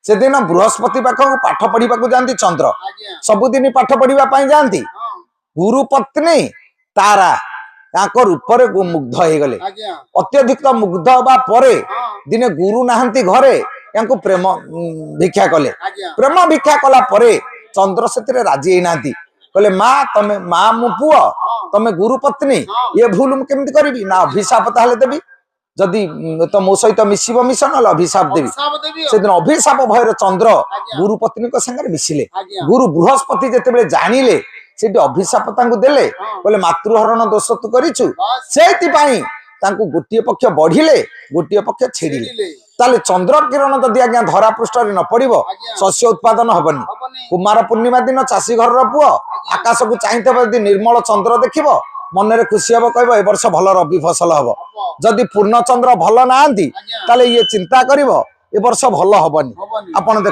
से दिन बृहस्पति पाखक पाठ पढ़ा जाती चंद्र सबुदिन पाठ पढ़ा जाती गुरु पत्नी तारा रूप मुग्ध हो गले अत्यधिक मुग्ध हवा परे दिने गुरु नाहंती घरे या प्रेम भिक्षा कले प्रेम भिक्षा कला परे चंद्र से राजी ना कहले माँ तमे माँ मु पुआ तमे गुरु पत्नी ये भूल मुझे केमती करी ना अभिशाप ताहले देवी जदि तो मो सहित मिसब मिस ना अभिशाप देवी से दिन अभिशाप भयर चंद्र गुरु पत्नी संगे मिसिले गुरु बृहस्पति जिते जानिले से अभिशाप देले बोले मातृहरण दोष तू करिछु से गोटे पक्ष बढ़िले गोटे पक्ष छेड़िले ताले चंद्र किरण जदि आज्ञा धरा पृष्ठ न पड़ो शस्य उत्पादन हबनी कुमार पूर्णिमा दिन चाषी घर पुओ आकाश को चाहिए निर्मल चंद्र देखिब मन में खुशी हम कह वर्ष भल रबी फसल हम जदि पूर्ण चंद्र भल ना ये चिंता कर वर्ष भल हबनी आपण देख